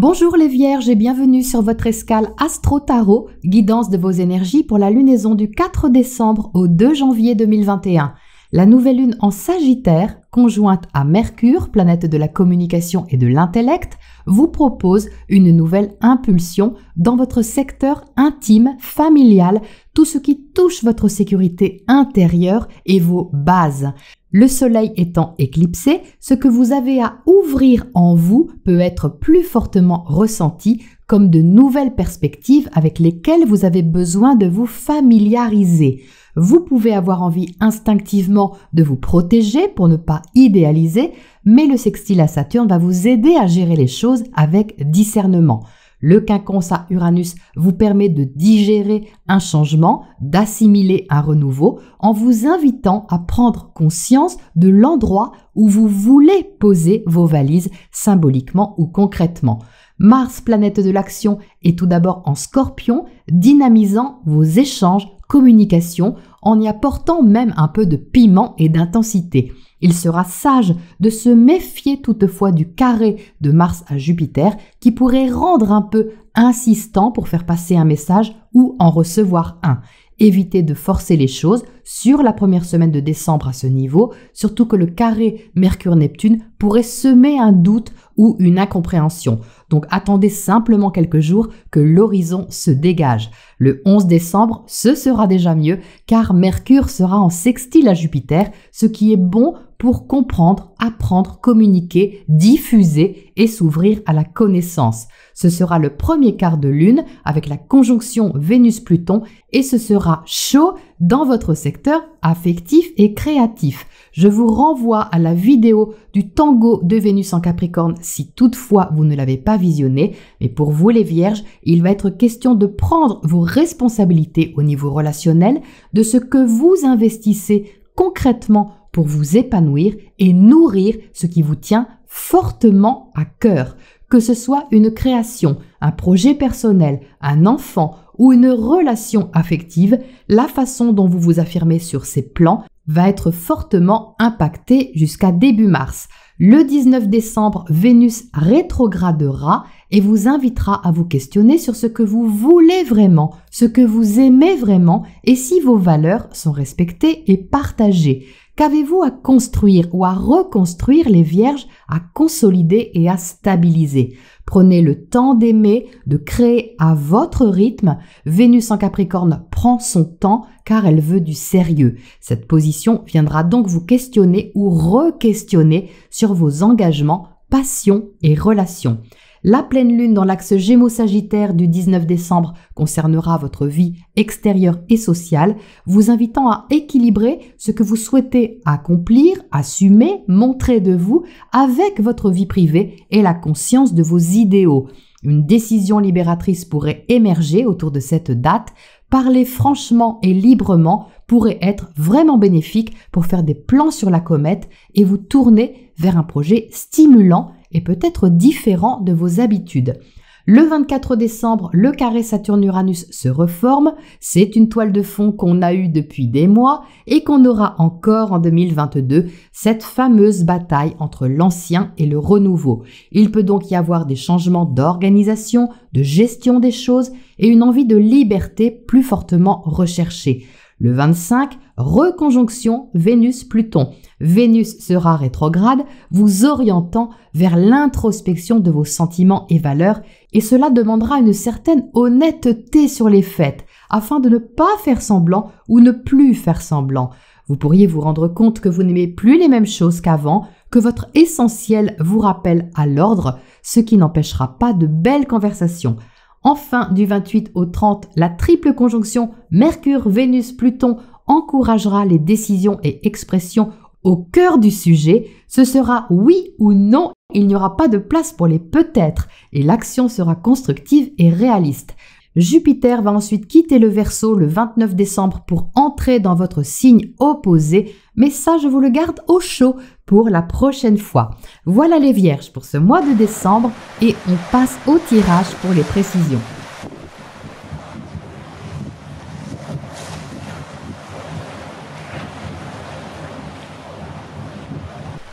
Bonjour les Vierges et bienvenue sur votre escale Astro Tarot, guidance de vos énergies pour la lunaison du 4 décembre au 2 janvier 2021. La nouvelle lune en Sagittaire, conjointe à Mercure, planète de la communication et de l'intellect, vous propose une nouvelle impulsion dans votre secteur intime, familial, tout ce qui touche votre sécurité intérieure et vos bases. Le soleil étant éclipsé, ce que vous avez à ouvrir en vous peut être plus fortement ressenti comme de nouvelles perspectives avec lesquelles vous avez besoin de vous familiariser. Vous pouvez avoir envie instinctivement de vous protéger pour ne pas idéaliser, mais le sextile à Saturne va vous aider à gérer les choses avec discernement. Le quinconce à Uranus vous permet de digérer un changement, d'assimiler un renouveau en vous invitant à prendre conscience de l'endroit où vous voulez poser vos valises symboliquement ou concrètement. Mars, planète de l'action, est tout d'abord en Scorpion, dynamisant vos échanges, communications, en y apportant même un peu de piment et d'intensité. Il sera sage de se méfier toutefois du carré de Mars à Jupiter qui pourrait rendre un peu insistant pour faire passer un message ou en recevoir un. Évitez de forcer les choses sur la première semaine de décembre à ce niveau, surtout que le carré Mercure-Neptune pourrait semer un doute ou une incompréhension. Donc attendez simplement quelques jours que l'horizon se dégage. Le 11 décembre, ce sera déjà mieux car Mercure sera en sextile à Jupiter, ce qui est bon pour comprendre, apprendre, communiquer, diffuser et s'ouvrir à la connaissance. Ce sera le premier quart de lune avec la conjonction Vénus-Pluton et ce sera chaud dans votre secteur affectif et créatif. Je vous renvoie à la vidéo du tango de Vénus en Capricorne si toutefois vous ne l'avez pas visionné. Mais pour vous les Vierges, il va être question de prendre vos responsabilités au niveau relationnel, de ce que vous investissez concrètement pour vous épanouir et nourrir ce qui vous tient fortement à cœur. Que ce soit une création, un projet personnel, un enfant ou une relation affective, la façon dont vous vous affirmez sur ces plans va être fortement impactée jusqu'à début mars. Le 19 décembre, Vénus rétrogradera et vous invitera à vous questionner sur ce que vous voulez vraiment, ce que vous aimez vraiment et si vos valeurs sont respectées et partagées. Qu'avez-vous à construire ou à reconstruire les Vierges, à consolider et à stabiliser? Prenez le temps d'aimer, de créer à votre rythme. Vénus en Capricorne prend son temps car elle veut du sérieux. Cette position viendra donc vous questionner ou re-questionner sur vos engagements, passions et relations. La pleine lune dans l'axe Gémeaux-Sagittaire du 19 décembre concernera votre vie extérieure et sociale, vous invitant à équilibrer ce que vous souhaitez accomplir, assumer, montrer de vous avec votre vie privée et la conscience de vos idéaux. Une décision libératrice pourrait émerger autour de cette date. Parler franchement et librement pourrait être vraiment bénéfique pour faire des plans sur la comète et vous tourner vers un projet stimulant et peut-être différent de vos habitudes. Le 24 décembre, le carré Saturne-Uranus se reforme. C'est une toile de fond qu'on a eue depuis des mois et qu'on aura encore en 2022, cette fameuse bataille entre l'ancien et le renouveau. Il peut donc y avoir des changements d'organisation, de gestion des choses et une envie de liberté plus fortement recherchée. Le 25, reconjonction Vénus-Pluton. Vénus sera rétrograde, vous orientant vers l'introspection de vos sentiments et valeurs et cela demandera une certaine honnêteté sur les faits afin de ne pas faire semblant ou ne plus faire semblant. Vous pourriez vous rendre compte que vous n'aimez plus les mêmes choses qu'avant, que votre essentiel vous rappelle à l'ordre, ce qui n'empêchera pas de belles conversations. Enfin, du 28 au 30, la triple conjonction Mercure-Vénus-Pluton encouragera les décisions et expressions au cœur du sujet. Ce sera oui ou non, il n'y aura pas de place pour les peut-être et l'action sera constructive et réaliste. Jupiter va ensuite quitter le Verseau le 29 décembre pour entrer dans votre signe opposé, mais ça je vous le garde au chaud pour la prochaine fois. Voilà les Vierges pour ce mois de décembre et on passe au tirage pour les précisions.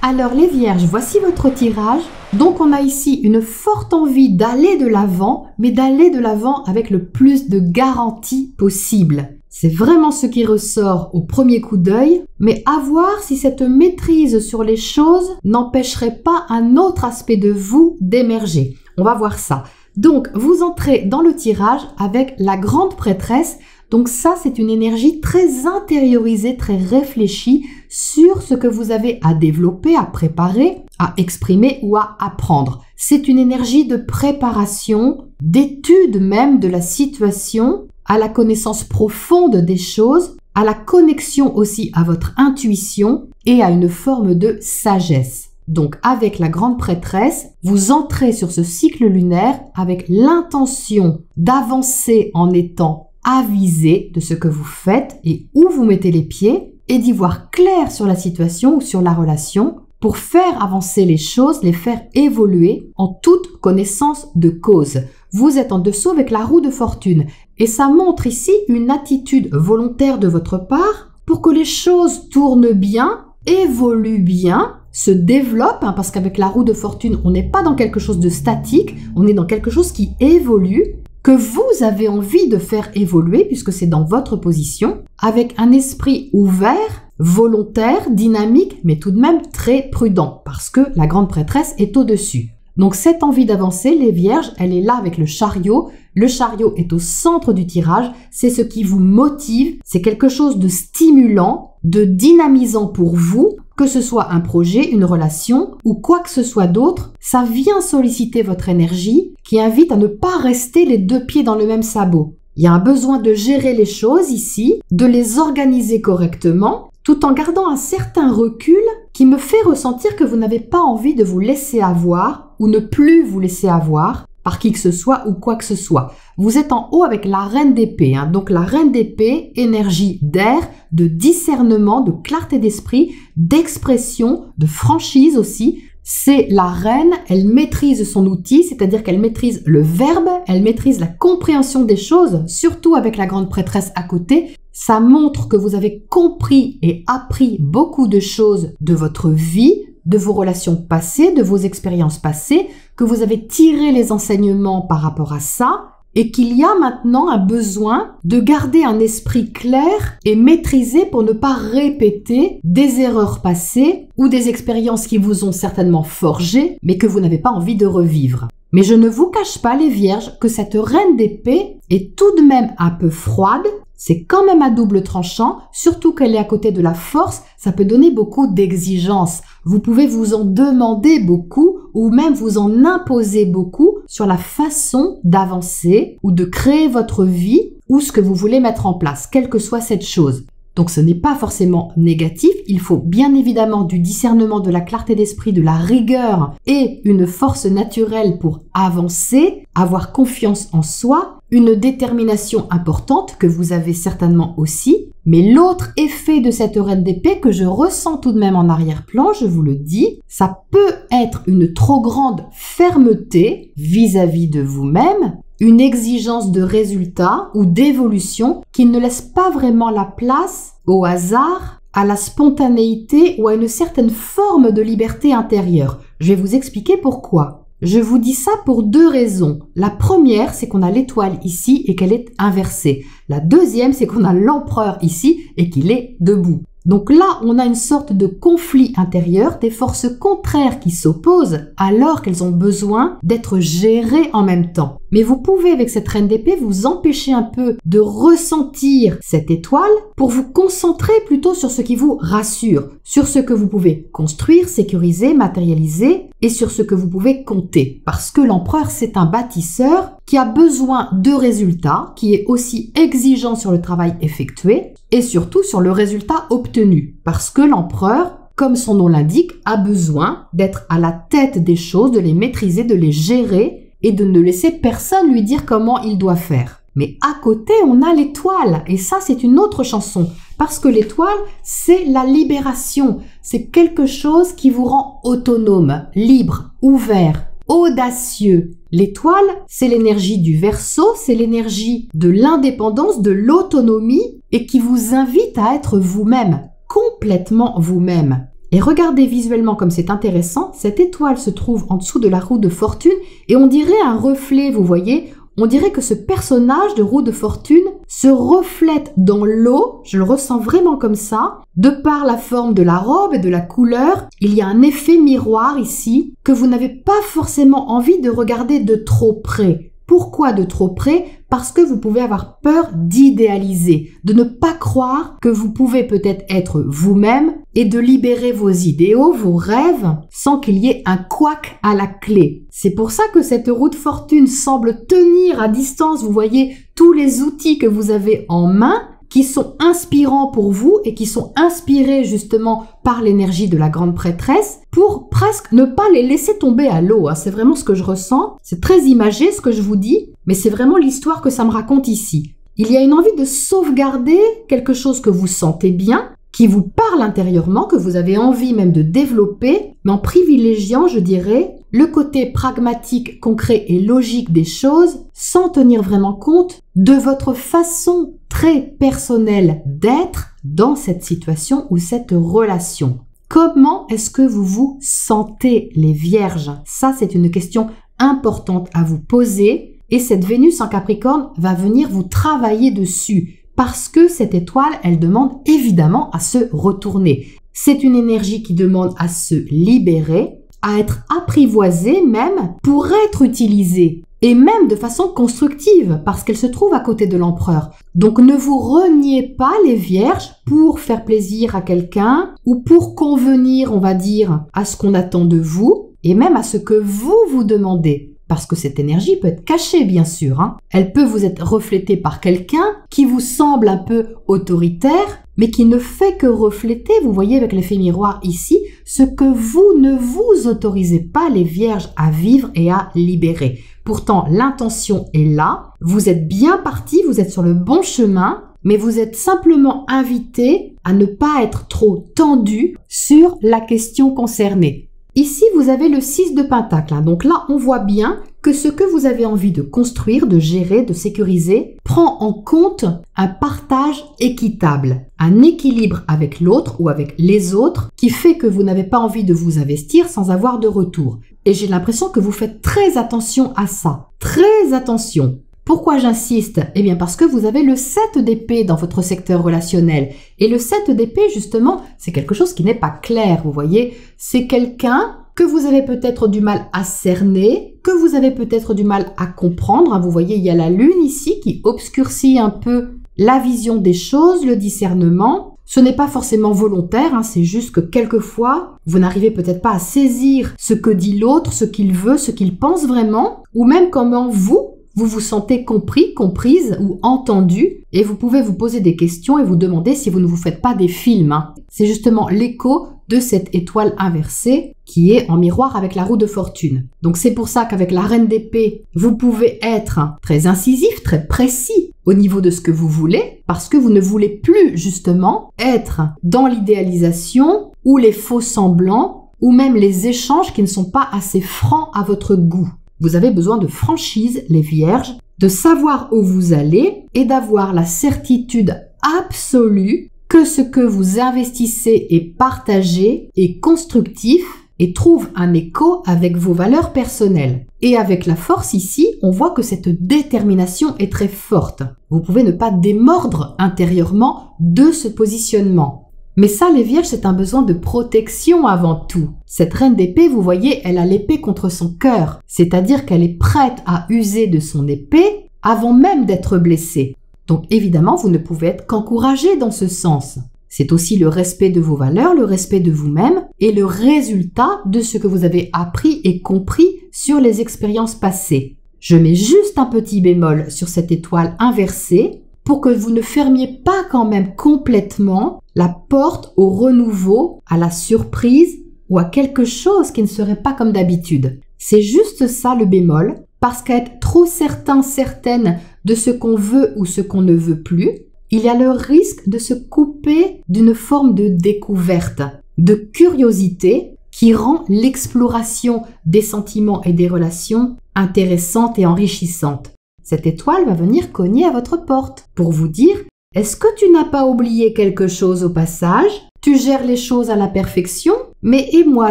Alors les Vierges, voici votre tirage. Donc on a ici une forte envie d'aller de l'avant, mais d'aller de l'avant avec le plus de garantie possible. C'est vraiment ce qui ressort au premier coup d'œil, mais à voir si cette maîtrise sur les choses n'empêcherait pas un autre aspect de vous d'émerger. On va voir ça. Donc vous entrez dans le tirage avec la grande prêtresse. Donc ça, c'est une énergie très intériorisée, très réfléchie sur ce que vous avez à développer, à préparer, à exprimer ou à apprendre. C'est une énergie de préparation, d'étude même de la situation, à la connaissance profonde des choses, à la connexion aussi à votre intuition et à une forme de sagesse. Donc avec la grande prêtresse, vous entrez sur ce cycle lunaire avec l'intention d'avancer en étant avisé de ce que vous faites et où vous mettez les pieds et d'y voir clair sur la situation ou sur la relation pour faire avancer les choses, les faire évoluer en toute connaissance de cause. Vous êtes en dessous avec la roue de fortune et ça montre ici une attitude volontaire de votre part pour que les choses tournent bien, évoluent bien, se développent, parce qu'avec la roue de fortune, on n'est pas dans quelque chose de statique, on est dans quelque chose qui évolue, que vous avez envie de faire évoluer puisque c'est dans votre position, avec un esprit ouvert, volontaire, dynamique, mais tout de même très prudent parce que la grande prêtresse est au-dessus. Donc cette envie d'avancer, les Vierges, elle est là avec le chariot. Le chariot est au centre du tirage, c'est ce qui vous motive, c'est quelque chose de stimulant, de dynamisant pour vous, que ce soit un projet, une relation ou quoi que ce soit d'autre, ça vient solliciter votre énergie qui invite à ne pas rester les deux pieds dans le même sabot. Il y a un besoin de gérer les choses ici, de les organiser correctement, tout en gardant un certain recul qui me fait ressentir que vous n'avez pas envie de vous laisser avoir ou ne plus vous laisser avoir par qui que ce soit ou quoi que ce soit. Vous êtes en haut avec la reine d'épée, donc la reine d'épée, énergie d'air, de discernement, de clarté d'esprit, d'expression, de franchise aussi. C'est la reine, elle maîtrise son outil, c'est-à-dire qu'elle maîtrise le verbe, elle maîtrise la compréhension des choses, surtout avec la grande prêtresse à côté. Ça montre que vous avez compris et appris beaucoup de choses de votre vie, de vos relations passées, de vos expériences passées, que vous avez tiré les enseignements par rapport à ça et qu'il y a maintenant un besoin de garder un esprit clair et maîtrisé pour ne pas répéter des erreurs passées ou des expériences qui vous ont certainement forgé mais que vous n'avez pas envie de revivre. Mais je ne vous cache pas, les Vierges, que cette reine d'épée est tout de même un peu froide. C'est quand même à double tranchant, surtout qu'elle est à côté de la force, ça peut donner beaucoup d'exigences. Vous pouvez vous en demander beaucoup ou même vous en imposer beaucoup sur la façon d'avancer ou de créer votre vie ou ce que vous voulez mettre en place, quelle que soit cette chose. Donc ce n'est pas forcément négatif, il faut bien évidemment du discernement, de la clarté d'esprit, de la rigueur et une force naturelle pour avancer, avoir confiance en soi, une détermination importante que vous avez certainement aussi. Mais l'autre effet de cette reine d'épée que je ressens tout de même en arrière-plan, je vous le dis, ça peut être une trop grande fermeté vis-à-vis de vous-même, une exigence de résultat ou d'évolution qui ne laisse pas vraiment la place au hasard, à la spontanéité ou à une certaine forme de liberté intérieure. Je vais vous expliquer pourquoi. Je vous dis ça pour deux raisons. La première, c'est qu'on a l'étoile ici et qu'elle est inversée. La deuxième, c'est qu'on a l'empereur ici et qu'il est debout. Donc là, on a une sorte de conflit intérieur, des forces contraires qui s'opposent alors qu'elles ont besoin d'être gérées en même temps. Mais vous pouvez, avec cette reine d'épée, vous empêcher un peu de ressentir cette étoile pour vous concentrer plutôt sur ce qui vous rassure, sur ce que vous pouvez construire, sécuriser, matérialiser et sur ce que vous pouvez compter. Parce que l'empereur, c'est un bâtisseur qui a besoin de résultats, qui est aussi exigeant sur le travail effectué et surtout sur le résultat obtenu. Parce que l'empereur, comme son nom l'indique, a besoin d'être à la tête des choses, de les maîtriser, de les gérer et de ne laisser personne lui dire comment il doit faire. Mais à côté, on a l'étoile et ça, c'est une autre chanson. Parce que l'étoile, c'est la libération. C'est quelque chose qui vous rend autonome, libre, ouvert, audacieux. L'étoile, c'est l'énergie du Verseau, c'est l'énergie de l'indépendance, de l'autonomie et qui vous invite à être vous-même, complètement vous-même. Et regardez visuellement comme c'est intéressant, cette étoile se trouve en dessous de la roue de fortune et on dirait un reflet, vous voyez. On dirait que ce personnage de roue de fortune se reflète dans l'eau, je le ressens vraiment comme ça. De par la forme de la robe et de la couleur, il y a un effet miroir ici que vous n'avez pas forcément envie de regarder de trop près. Pourquoi de trop près? Parce que vous pouvez avoir peur d'idéaliser, de ne pas croire que vous pouvez peut-être être vous-même et de libérer vos idéaux, vos rêves, sans qu'il y ait un couac à la clé. C'est pour ça que cette roue de fortune semble tenir à distance, vous voyez, tous les outils que vous avez en main, qui sont inspirants pour vous et qui sont inspirés justement par l'énergie de la grande prêtresse pour presque ne pas les laisser tomber à l'eau. C'est vraiment ce que je ressens. C'est très imagé ce que je vous dis, mais c'est vraiment l'histoire que ça me raconte ici. Il y a une envie de sauvegarder quelque chose que vous sentez bien, qui vous parle intérieurement, que vous avez envie même de développer, mais en privilégiant, je dirais, le côté pragmatique, concret et logique des choses, sans tenir vraiment compte de votre façon très personnelle d'être dans cette situation ou cette relation. Comment est-ce que vous vous sentez, les vierges? Ça, c'est une question importante à vous poser et cette Vénus en Capricorne va venir vous travailler dessus. Parce que cette étoile, elle demande évidemment à se retourner. C'est une énergie qui demande à se libérer, à être apprivoisée même pour être utilisée. Et même de façon constructive, parce qu'elle se trouve à côté de l'empereur. Donc ne vous reniez pas les vierges pour faire plaisir à quelqu'un ou pour convenir, on va dire, à ce qu'on attend de vous et même à ce que vous demandez. Parce que cette énergie peut être cachée, bien sûr. Elle peut vous être reflétée par quelqu'un qui vous semble un peu autoritaire, mais qui ne fait que refléter, vous voyez avec l'effet miroir ici, ce que vous ne vous autorisez pas, les vierges, à vivre et à libérer. Pourtant, l'intention est là, vous êtes bien parti, vous êtes sur le bon chemin, mais vous êtes simplement invité à ne pas être trop tendu sur la question concernée. Ici, vous avez le 6 de Pentacle. Donc là, on voit bien que ce que vous avez envie de construire, de gérer, de sécuriser, prend en compte un partage équitable, un équilibre avec l'autre ou avec les autres qui fait que vous n'avez pas envie de vous investir sans avoir de retour. Et j'ai l'impression que vous faites très attention à ça. Très attention. Pourquoi j'insiste? Eh bien parce que vous avez le 7 d'épée dans votre secteur relationnel. Et le 7 d'épée, justement, c'est quelque chose qui n'est pas clair, vous voyez. C'est quelqu'un que vous avez peut-être du mal à cerner, que vous avez peut-être du mal à comprendre. Vous voyez, il y a la lune ici qui obscurcit un peu la vision des choses, le discernement. Ce n'est pas forcément volontaire, c'est juste que quelquefois, vous n'arrivez peut-être pas à saisir ce que dit l'autre, ce qu'il veut, ce qu'il pense vraiment, ou même comment vous vous sentez compris, comprise ou entendu et vous pouvez vous poser des questions et vous demander si vous ne vous faites pas des films. C'est justement l'écho de cette étoile inversée qui est en miroir avec la roue de fortune. Donc c'est pour ça qu'avec la reine d'épée, vous pouvez être très incisif, très précis au niveau de ce que vous voulez parce que vous ne voulez plus justement être dans l'idéalisation ou les faux semblants ou même les échanges qui ne sont pas assez francs à votre goût. Vous avez besoin de franchise, les vierges, de savoir où vous allez et d'avoir la certitude absolue que ce que vous investissez et partagez est constructif et trouve un écho avec vos valeurs personnelles. Et avec la force ici, on voit que cette détermination est très forte. Vous pouvez ne pas démordre intérieurement de ce positionnement. Mais ça, les vierges, c'est un besoin de protection avant tout. Cette reine d'épée, vous voyez, elle a l'épée contre son cœur. C'est-à-dire qu'elle est prête à user de son épée avant même d'être blessée. Donc évidemment, vous ne pouvez être qu'encouragé dans ce sens. C'est aussi le respect de vos valeurs, le respect de vous-même et le résultat de ce que vous avez appris et compris sur les expériences passées. Je mets juste un petit bémol sur cette étoile inversée pour que vous ne fermiez pas quand même complètement la porte au renouveau, à la surprise ou à quelque chose qui ne serait pas comme d'habitude. C'est juste ça le bémol, parce qu'à être trop certain, certaine de ce qu'on veut ou ce qu'on ne veut plus, il y a le risque de se couper d'une forme de découverte, de curiosité qui rend l'exploration des sentiments et des relations intéressante et enrichissante. Cette étoile va venir cogner à votre porte pour vous dire « Est-ce que tu n'as pas oublié quelque chose au passage ? Tu gères les choses à la perfection, mais et moi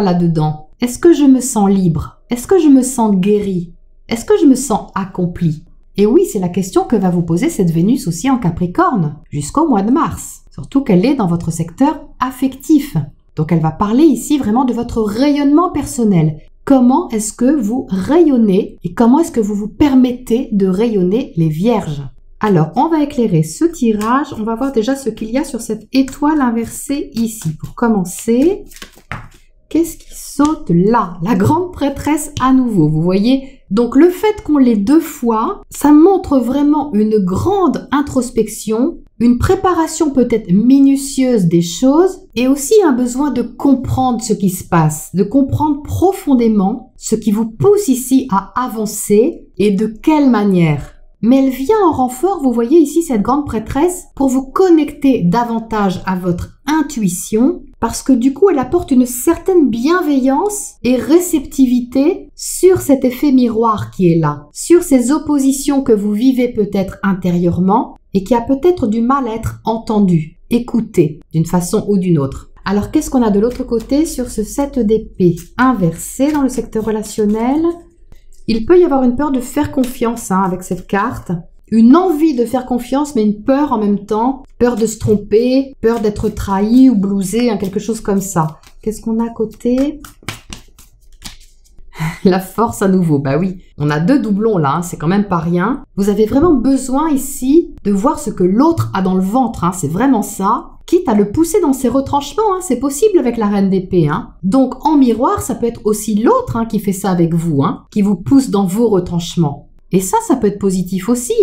là-dedans? Est-ce que je me sens libre? Est-ce que je me sens guérie? Est-ce que je me sens accomplie? Et oui, c'est la question que va vous poser cette Vénus aussi en Capricorne, jusqu'au mois de mars. Surtout qu'elle est dans votre secteur affectif. Donc elle va parler ici vraiment de votre rayonnement personnel. Comment est-ce que vous rayonnez et comment est-ce que vous vous permettez de rayonner les vierges? Alors, on va éclairer ce tirage. On va voir déjà ce qu'il y a sur cette étoile inversée ici. Pour commencer, qu'est-ce qui saute là? La grande prêtresse à nouveau, vous voyez? Donc, le fait qu'on l'ait 2 fois, ça montre vraiment une grande introspection, une préparation peut-être minutieuse des choses et aussi un besoin de comprendre ce qui se passe, de comprendre profondément ce qui vous pousse ici à avancer et de quelle manière. Mais elle vient en renfort, vous voyez ici cette grande prêtresse, pour vous connecter davantage à votre intuition, parce que du coup elle apporte une certaine bienveillance et réceptivité sur cet effet miroir qui est là, sur ces oppositions que vous vivez peut-être intérieurement et qui a peut-être du mal à être entendu, écouté d'une façon ou d'une autre. Alors qu'est-ce qu'on a de l'autre côté sur ce 7 d'épée inversé dans le secteur relationnel? Il peut y avoir une peur de faire confiance avec cette carte, une envie de faire confiance mais une peur en même temps, peur de se tromper, peur d'être trahi ou blousé, quelque chose comme ça. Qu'est-ce qu'on a à côté? La force à nouveau, bah oui, on a 2 doublons là, c'est quand même pas rien. Vous avez vraiment besoin ici de voir ce que l'autre a dans le ventre, c'est vraiment ça. Quitte à le pousser dans ses retranchements, c'est possible avec la reine d'épée. Donc en miroir, ça peut être aussi l'autre qui fait ça avec vous, qui vous pousse dans vos retranchements. Et ça peut être positif aussi,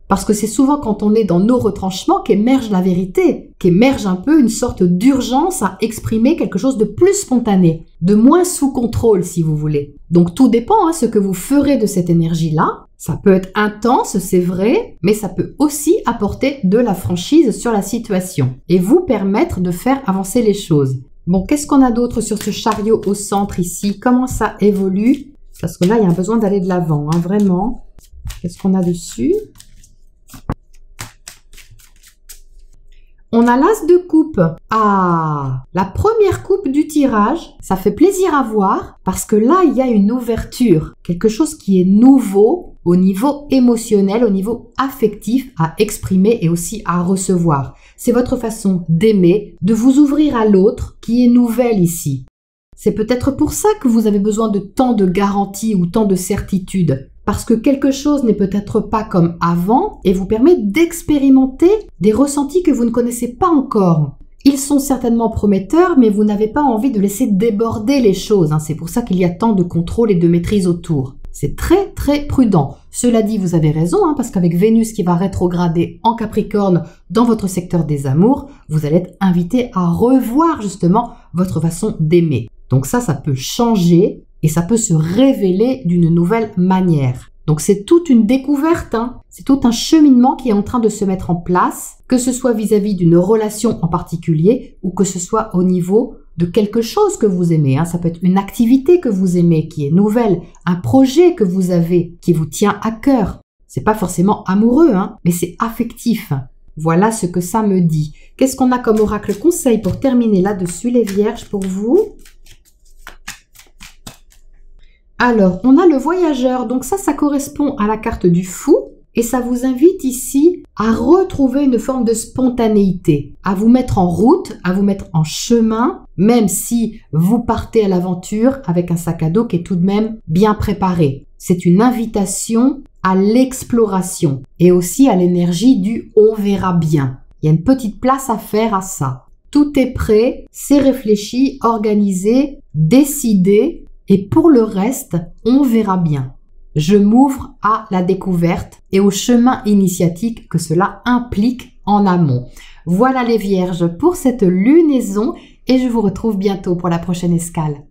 parce que c'est souvent quand on est dans nos retranchements qu'émerge la vérité, qu'émerge un peu une sorte d'urgence à exprimer quelque chose de plus spontané, de moins sous contrôle si vous voulez. Donc tout dépend ce que vous ferez de cette énergie-là. Ça peut être intense, c'est vrai, mais ça peut aussi apporter de la franchise sur la situation et vous permettre de faire avancer les choses. Bon, qu'est-ce qu'on a d'autre sur ce chariot au centre ici? Comment ça évolue? Parce que là, il y a un besoin d'aller de l'avant, vraiment. Qu'est-ce qu'on a dessus? On a l'as de coupe. Ah, la première coupe du tirage, ça fait plaisir à voir parce que là, il y a une ouverture, quelque chose qui est nouveau au niveau émotionnel, au niveau affectif à exprimer et aussi à recevoir. C'est votre façon d'aimer, de vous ouvrir à l'autre qui est nouvelle ici. C'est peut-être pour ça que vous avez besoin de tant de garanties ou tant de certitudes. Parce que quelque chose n'est peut-être pas comme avant et vous permet d'expérimenter des ressentis que vous ne connaissez pas encore. Ils sont certainement prometteurs, mais vous n'avez pas envie de laisser déborder les choses. C'est pour ça qu'il y a tant de contrôle et de maîtrise autour. C'est très très prudent. Cela dit, vous avez raison, parce qu'avec Vénus qui va rétrograder en Capricorne dans votre secteur des amours, vous allez être invité à revoir justement votre façon d'aimer. Donc ça peut changer. Et ça peut se révéler d'une nouvelle manière. Donc c'est toute une découverte, c'est tout un cheminement qui est en train de se mettre en place, que ce soit vis-à-vis d'une relation en particulier ou que ce soit au niveau de quelque chose que vous aimez. Ça peut être une activité que vous aimez qui est nouvelle, un projet que vous avez qui vous tient à cœur. C'est pas forcément amoureux, mais c'est affectif. Voilà ce que ça me dit. Qu'est-ce qu'on a comme oracle conseil pour terminer là-dessus, les vierges, pour vous ? Alors, on a le voyageur, donc ça correspond à la carte du fou et ça vous invite ici à retrouver une forme de spontanéité, à vous mettre en route, à vous mettre en chemin, même si vous partez à l'aventure avec un sac à dos qui est tout de même bien préparé. C'est une invitation à l'exploration et aussi à l'énergie du « on verra bien ». Il y a une petite place à faire à ça. Tout est prêt, c'est réfléchi, organisé, décidé. Et pour le reste, on verra bien. Je m'ouvre à la découverte et au chemin initiatique que cela implique en amont. Voilà les vierges pour cette lunaison et je vous retrouve bientôt pour la prochaine escale.